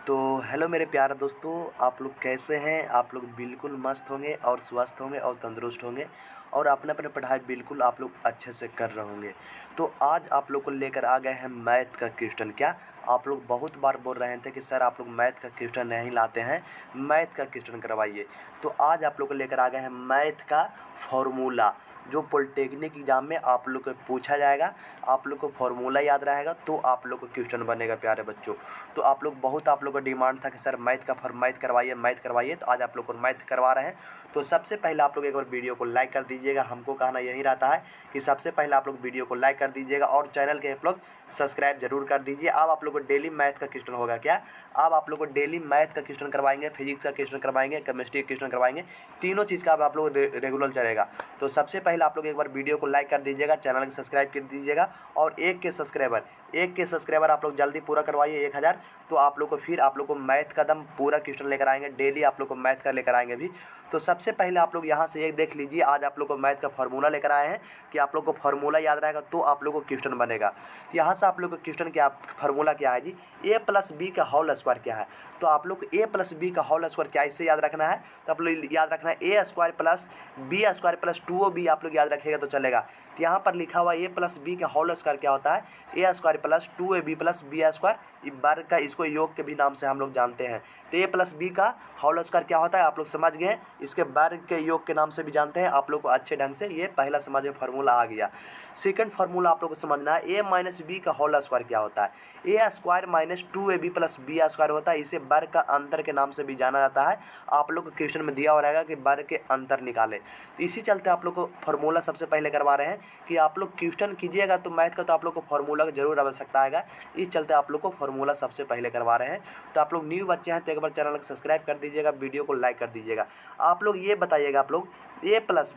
तो हेलो मेरे प्यारे दोस्तों, आप लोग कैसे हैं? आप लोग बिल्कुल मस्त होंगे और स्वस्थ होंगे और तंदुरुस्त होंगे और अपने अपने पढ़ाई बिल्कुल आप लोग अच्छे से कर रहे होंगे। तो आज आप लोग को लेकर आ गए हैं मैथ का क्वेश्चन। क्या आप लोग बहुत बार बोल रहे थे कि सर आप लोग मैथ का क्वेश्चन नहीं लाते हैं, मैथ का क्वेश्चन करवाइए। तो आज आप लोग को लेकर आ गए हैं मैथ का फॉर्मूला, जो पॉलिटेक्निक एग्जाम में आप लोग को पूछा जाएगा। आप लोग को फॉर्मूला याद रहेगा तो आप लोग को क्वेश्चन बनेगा प्यारे बच्चों। तो आप लोग का डिमांड था कि सर मैथ करवाइए, तो आज आप लोग को मैथ करवा रहे हैं। तो सबसे पहले आप लोग एक बार वीडियो को लाइक कर दीजिएगा। हमको कहना यही रहता है कि सबसे पहले आप लोग वीडियो को लाइक कर दीजिएगा और चैनल के आप लोग सब्सक्राइब जरूर कर दीजिए। अब आप लोग को डेली मैथ का क्वेश्चन होगा। क्या अब आप लोग को डेली मैथ का क्वेश्चन करवाएंगे, फिजिक्स का क्वेश्चन करवाएंगे, केमिस्ट्री का क्वेश्चन करवाएंगे, तीनों चीज़ का अब आप लोग रेगुलर चलेगा। तो सबसे पहले आप लोग एक बार वीडियो को लाइक कर दीजिएगा, चैनल को सब्सक्राइब कर दीजिएगा और एक के सब्सक्राइबर आप लोग जल्दी पूरा करवाइए 1000। तो आप लोग को फिर आप लोग को मैथ का दम पूरा क्वेश्चन लेकर आएंगे, डेली आप लोग को मैथ का लेकर आएंगे भी। तो सबसे पहले आप लोग यहाँ से एक देख लीजिए, आज आप लोग को मैथ का फार्मूला लेकर आए हैं कि आप लोग को फार्मूला याद रहेगा तो आप लोग को क्वेश्चन बनेगा। तो यहाँ से आप लोग को क्वेश्चन क्या फार्मूला क्या है जी, ए प्लस बी का होल स्क्वायर क्या है। तो आप लोग को ए प्लस बी का होल स्क्वायर क्या इससे याद रखना है। तो आप लोग याद रखना है a square plus b square plus 2b आप लोग याद रखिएगा तो चलेगा। तो यहाँ पर लिखा हुआ ए प्लस बी का होल स्क्वायर क्या होता है, a square plus 2ab plus b square, वर्ग का इसको योग के भी नाम से हम लोग जानते हैं। तो ए प्लस बी का होल स्क्वायर क्या होता है आप लोग समझ गए, इसके वर्ग के योग के नाम से भी जानते हैं। आप लोग को अच्छे ढंग से ये पहला समझ में फार्मूला आ गया। सेकंड फार्मूला आप लोग को समझना है, ए माइनस बी का होल स्क्वायर क्या होता है। A square minus 2ab plus b square होता है, इसे वर्ग का अंतर के नाम से भी जाना जाता है। आप लोग को क्वेश्चन में दिया हो रहेगा कि वर्ग के अंतर निकाले। तो इसी चलते आप लोग को फार्मूला सबसे पहले करवा रहे हैं कि आप लोग क्वेश्चन कीजिएगा तो मैथ का तो आप लोग को फार्मूला की जरूर आवश्यकता आएगा। इस चलते आप लोग को फार्मूला सबसे पहले करवा रहे हैं। तो आप लोग न्यू बच्चे हैं तो एक बार चैनल को सब्सक्राइब कर दीजिएगा, वीडियो को लाइक कर दीजिएगा। आप लोग ये बताइएगा, आप लोग ए प्लस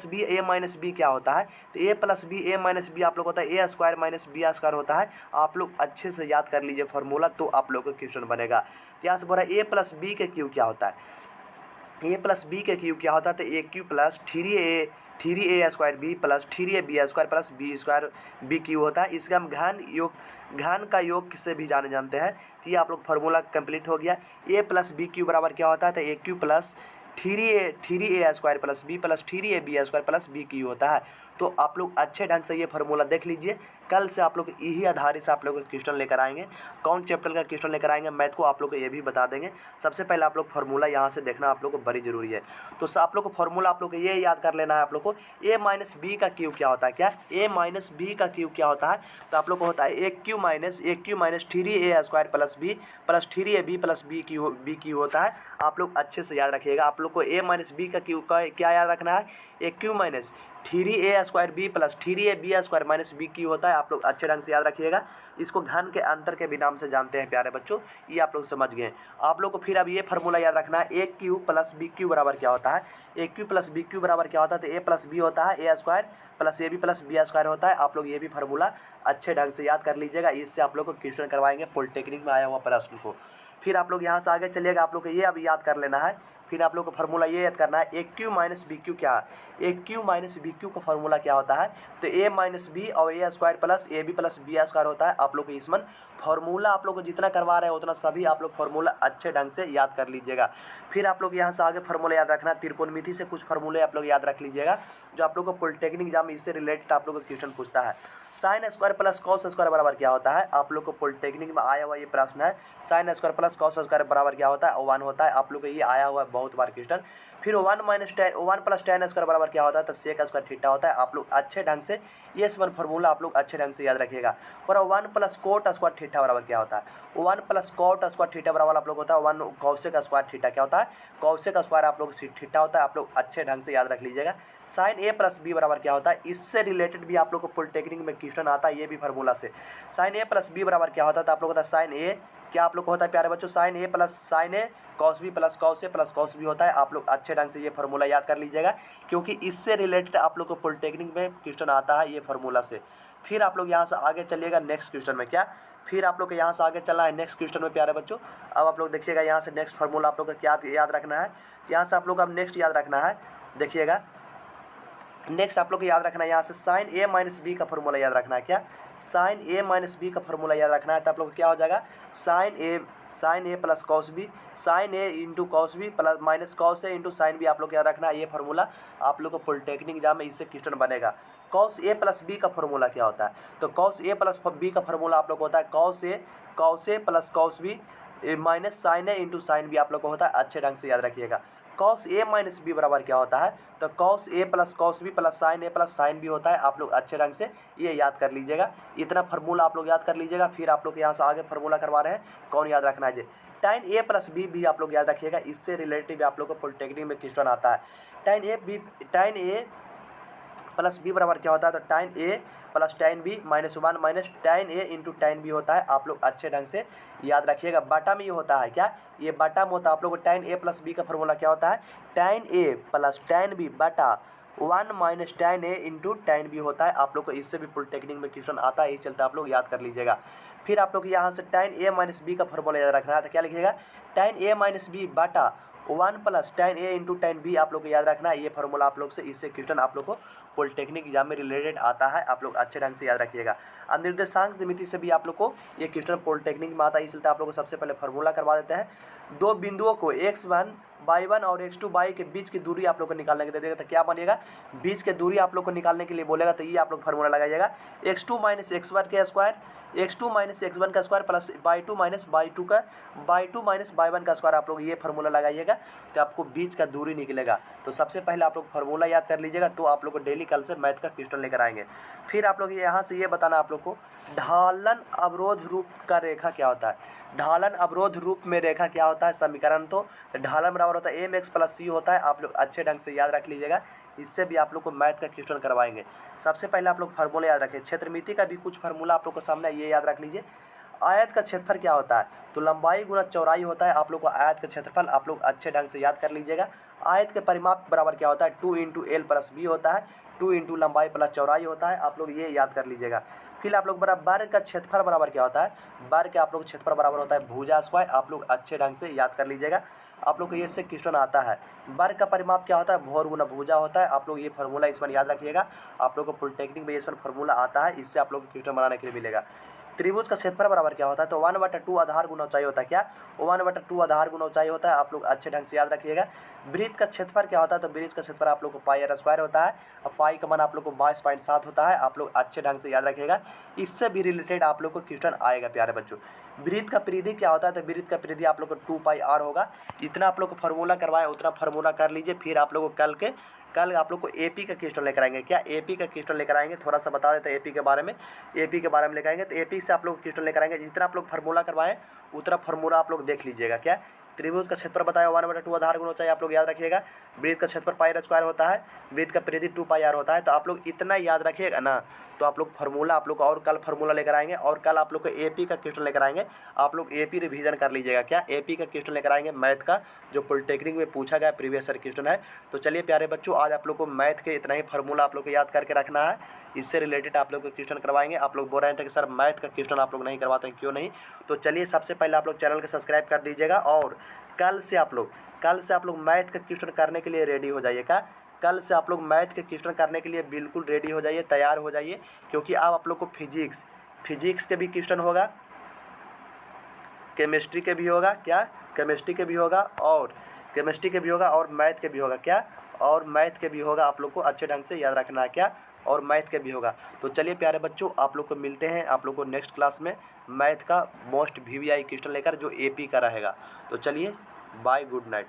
बी ए माइनस बी क्या होता है। तो ए प्लस बी ए माइनस बी आप लोग होता है a square minus B square होता है। आप लोग अच्छे से याद कर लीजिए फार्मूला तो आप लोग को क्वेश्चन बनेगा। यहाँ से बोला ए प्लस बी के क्यू क्या होता है। ए प्लस बी के क्यूब क्या होता है, तो a cube plus three a square b plus 3a b square plus b square b cube होता है। इसका हम घन का योग से भी जानते हैं। तो ये आप लोग फार्मूला कंप्लीट हो गया। ए प्लस बी क्यू बराबर क्या होता है, तो a cube plus 3a square plus b plus 3a b square plus b cube होता है। तो आप लोग अच्छे ढंग से ये फार्मूला देख लीजिए। कल से आप लोग यही आधारित से आप लोग क्वेश्चन लेकर आएंगे। कौन चैप्टर का क्वेश्चन लेकर आएंगे मैथ को आप लोग को ये भी बता देंगे। सबसे पहले आप लोग फार्मूला यहाँ से देखना आप लोग को बड़ी जरूरी है। तो आप लोग को फार्मूला आप लोग को ये याद कर लेना है आप लोग को, ए माइनस बी का क्यूब क्या होता है। क्या ए माइनस बी का क्यूब क्या होता है, तो आप लोग को होता है a cube minus 3a square plus b plus 3ab plus b cube होता है। आप लोग अच्छे से याद रखिएगा। आप लोग को ए माइनस बी का क्यू का क्या याद रखना है, a cube minus 3a square b plus 3ab square minus b cube होता है। आप लोग अच्छे ढंग से याद रखिएगा। इसको घन के अंतर के भी नाम से जानते हैं प्यारे बच्चों, ये आप लोग समझ गए। आप लोग को फिर अब ये फार्मूला याद रखना है, a cube plus b Q बराबर क्या होता है। A cube plus b Q बराबर क्या होता है, तो ए प्लस बी होता है a square plus a b plus b square होता है। आप लोग ये भी फार्मूला अच्छे ढंग से याद कर लीजिएगा। इससे आप लोग को क्वेश्चन करवाएंगे पॉलिटेक्निक में आया हुआ प्रश्न को। फिर आप लोग यहाँ से आगे चलिएगा, आप लोग को ये अब याद कर लेना है। फिर आप लोग को फार्मूला ये याद करना है, a cube minus b cube क्या है। A cube minus b cube का फार्मूला क्या होता है, तो ए माइनस बी और a square plus a b plus b square होता है। आप लोग को इसमें फार्मूला आप लोग को जितना करवा रहे हैं उतना सभी आप लोग फार्मूला अच्छे ढंग से याद कर लीजिएगा। फिर आप लोग यहाँ से आगे फार्मूला याद रखना है, त्रिकोणमिति से कुछ फार्मूले आप लोग याद रख लीजिएगा जो आप लोग को पॉलिटेक्निक एग्जाम में इससे रिलेटेड आप लोग को क्वेश्चन पूछता है। Sine square plus cos square बराबर क्या होता है। आप लोग को पॉलिटेक्निक में आया हुआ ये प्रश्न है, sine square plus cos square बराबर क्या होता है, 1 होता है। आप लोग को ये आया हुआ है बहुत बार क्वेश्चन। फिर 1 प्लस tan स्क्वायर बराबर क्या होता है, तो सेक स्क्वायर थीटा होता है। आप लोग अच्छे ढंग से ये सब फार्मूला आप लोग अच्छे ढंग से याद रखिएगा। और 1 प्लस कोट स्क्वायर थीटा बराबर क्या होता है, 1 प्लस कोट स्क्वायर थीटा बराबर आप लोग होता है 1 कौशिक स्क्वायर थीटा क्या होता है, कौशिक स्क्वायर आप लोग थीटा होता है। आप लोग अच्छे ढंग से याद रख लीजिएगा। साइन ए प्लस बी बराबर क्या होता है, इससे रिलेटेड भी आप लोग को पॉलिटेक्निक में क्वेश्चन आता है ये भी फार्मूला से। साइन ए प्लस बी बराबर क्या होता है, तो आप लोग होता है साइन ए क्या आप लोग को होता है प्यारे बच्चों, sign a plus sign A cos b plus cos a plus cos B होता है। आप लोग अच्छे ढंग से ये फार्मूला याद कर लीजिएगा क्योंकि इससे रिलेटेड आप लोग को पॉलिटेक्निक में क्वेश्चन आता है ये फार्मूला से। फिर आप लोग यहाँ से आगे चलिएगा नेक्स्ट क्वेश्चन में। क्या फिर आप लोग को यहाँ से आगे चलना है नेक्स्ट क्वेश्चन में प्यारे बच्चों। अब आप लोग देखिएगा यहाँ से नेक्स्ट फार्मूला आप लोग को क्या याद रखना है। यहाँ से आप लोग अब नेक्स्ट याद रखना है, देखिएगा नेक्स्ट आप लोग को याद रखना है यहाँ से साइन ए माइनस बी का फार्मूला याद रखना है। क्या साइन ए माइनस बी का फॉर्मूला याद रखना है। तो आप लोग को क्या हो जाएगा, sine a plus cos b, sine a into cos b plus minus cos a into sine b आप लोग को याद रखना है। ये फार्मूला आप लोग को पॉलिटेक्निक एग्जाम में इससे क्वेश्चन बनेगा। कॉस ए प्लस बी का फॉर्मूला क्या होता है, तो कॉस ए प्लस बी का फॉर्मूला आप लोग को होता है cos a plus cos b minus sine a into sine b आप लोग को होता है। अच्छे ढंग से याद रखिएगा। कॉस ए माइनस बी बराबर क्या होता है, तो cos a plus cos b plus sine b होता है। आप लोग अच्छे ढंग से ये याद कर लीजिएगा। इतना फार्मूला आप लोग याद कर लीजिएगा। फिर आप लोग यहाँ से आगे फार्मूला करवा रहे हैं, कौन याद रखना है जी, tan ए प्लस बी भी आप लोग याद रखिएगा। इससे रिलेटिव आप लोग को पॉलिटेक्निक में क्वेश्चन आता है। tan ए प्लस बी बराबर क्या होता है, तो tan ए प्लस tan b minus 1 minus tan a into tan b होता है। आप लोग अच्छे ढंग से याद रखिएगा। बाटा में ये होता है क्या, ये बाटा में होता है। आप लोग को tan ए प्लस बी का फॉर्मूला क्या होता है, tan ए प्लस tan बी बटा 1 minus tan a into tan b होता है। आप लोग को इससे भी पॉलिटेक्निक में क्वेश्चन आता है, ये चलता आप लोग याद कर लीजिएगा। फिर आप लोग यहाँ से tan ए माइनस बी का फॉर्मूला याद रखना है। तो क्या लिखिएगा, tan ए माइनस बी बटा 1 plus tan a into tan B आप लोग को याद रखना है। ये फार्मूला आप लोग से इससे क्वेश्चन आप लोग को पॉलिटेक्निक एग्जाम में रिलेटेड आता है। आप लोग अच्छे ढंग से याद रखिएगा। अनिर्देशांक ज्यामिति से भी आप लोग को ये क्वेश्चन पॉलिटेक्निक में आता है। इसलिए आप लोग को सबसे पहले फार्मूला करवा देते हैं। दो बिंदुओं को x1 y1 और x2 y के बीच की दूरी आप लोग को निकालने के दे देगा। तो क्या बनेगा, बीच के दूरी आप लोग को निकालने के लिए बोलेगा। तो ये आप लोग फार्मूला लगाइएगा, x2 माइनस x1 का स्क्वायर, x2 माइनस x1 का square plus y2 minus y1 का स्क्वायर। आप लोग ये फार्मूला लगाइएगा तो आपको बीच का दूरी निकलेगा। तो सबसे पहले आप लोग फार्मूला याद कर लीजिएगा। तो आप लोग को डेली कल से मैथ का क्वेश्चन लेकर आएंगे। फिर आप लोग यहाँ से ये बताना आप लोग को ढालन अवरोध रूप का रेखा क्या होता है। ढालन अवरोध रूप में रेखा क्या होता है, समीकरण तो ढालन बराबर होता है mx प्लस सी होता है। आप लोग अच्छे ढंग से याद रख लीजिएगा। इससे भी आप लोग को मैथ का क्वेश्चन करवाएंगे। सबसे पहले आप लोग फार्मूला याद रखें। क्षेत्रमिति का भी कुछ फार्मूला आप लोग को सामने ये याद रख लीजिए। आयत का क्षेत्रफल क्या होता है, तो लंबाई गुना चौड़ाई होता है। आप लोग को आयत का क्षेत्रफल आप लोग अच्छे ढंग से याद कर लीजिएगा। आयत के परिमाप बराबर क्या होता है, 2 इंटू एल प्लस बी होता है। 2 इंटू लंबाई प्लस चौड़ाई होता है। आप लोग ये याद कर लीजिएगा। फिर आप लोग वर्ग का क्षेत्रफल बराबर क्या होता है, वर्ग का आप लोग क्षेत्रफल बराबर होता है भुजा स्क्वायर। आप लोग अच्छे ढंग से याद कर लीजिएगा। आप लोग को ये से क्वेश्चन आता है। वर्ग का परिमाप क्या होता है, भौर गुना भुजा होता है। आप लोग ये फार्मूला इस पर याद रखिएगा। आप लोग को पॉलिटेक्निक में इस पर फार्मूला आता है। इससे आप लोग को क्वेश्चन बनाने के लिए मिलेगा। त्रिभुज का क्षेत्रफल बराबर क्या होता है, तो 1/2 आधार गुना ऊंचाई होता है। क्या, 1/2 आधार गुना ऊंचाई होता है। आप लोग अच्छे ढंग से याद रखिएगा। वृत्त का क्षेत्रफल क्या होता है, तो वृत्त का क्षेत्रफल आप लोग को पाई आर स्क्वायर होता है। और पाई का मान आप लोग को 22.7 होता है। आप लोग अच्छे ढंग से याद रखिएगा। इससे भी रिलेटेड आप लोग को क्वेश्चन आएगा प्यारे बच्चों। वृत्त का परिधि क्या होता है, तो वृत्त का परिधि आप लोग को 2πr होगा। इतना आप लोग को फार्मूला करवाएं उतना फार्मूला कर लीजिए। फिर आप लोग को कल आप लोग को एपी का क्वेश्चन लेकर आएंगे। क्या, एपी का क्वेश्चन लेकर आएंगे। थोड़ा सा बता देते हैं एपी के बारे में। एपी के बारे में लेकर आएंगे तो एपी से आप लोग क्वेश्चन लेकर आएंगे। जितना आप लोग फार्मूला करवाएं उतना फार्मूला आप लोग देख लीजिएगा। क्या, त्रिभुज का क्षेत्रफल बताया 1/2 आधार गुना ऊंचाई। आप लोग याद रखिएगा। वृत्त का क्षेत्रफल पाई आर स्क्वायर होता है। वृत्त का परिधि 2πr होता है। तो आप लोग इतना याद रखिएगा ना। तो आप लोग फार्मूला आप लोग को और कल फार्मूला लेकर आएंगे। और कल आप लोग को एपी का क्वेश्चन लेकर आएंगे। आप लोग एपी रिवीजन कर लीजिएगा। क्या, एपी का क्वेश्चन लेकर आएंगे मैथ का, जो पॉलिटेक्निक में पूछा गया प्रीवियस ईयर क्वेश्चन है। तो चलिए प्यारे बच्चों, आज आप लोग को मैथ के इतना ही फार्मूला आप लोग को याद करके रखना है। इससे रिलेटेड आप लोग को क्वेश्चन करवाएंगे। आप लोग बोल रहे थे कि सर मैथ का क्वेश्चन आप लोग नहीं करवाते हैं, क्यों नहीं। तो चलिए सबसे पहले आप लोग चैनल को सब्सक्राइब कर दीजिएगा। और कल से आप लोग मैथ का क्वेश्चन करने के लिए रेडी हो जाइएगा। कल से आप लोग मैथ के क्वेश्चन करने के लिए बिल्कुल रेडी हो जाइए, तैयार हो जाइए। क्योंकि अब आप लोग को फिजिक्स के भी क्वेश्चन होगा, केमिस्ट्री के भी होगा। क्या, केमिस्ट्री के भी होगा और मैथ के भी होगा। क्या, और मैथ के भी होगा। आप लोग को अच्छे ढंग से याद रखना है। क्या, और मैथ के भी होगा। तो चलिए प्यारे बच्चों, आप लोग को मिलते हैं आप लोग को नेक्स्ट क्लास में मैथ का मोस्ट VVI क्वेश्चन लेकर, जो एपी का रहेगा। तो चलिए बाय, गुड नाइट।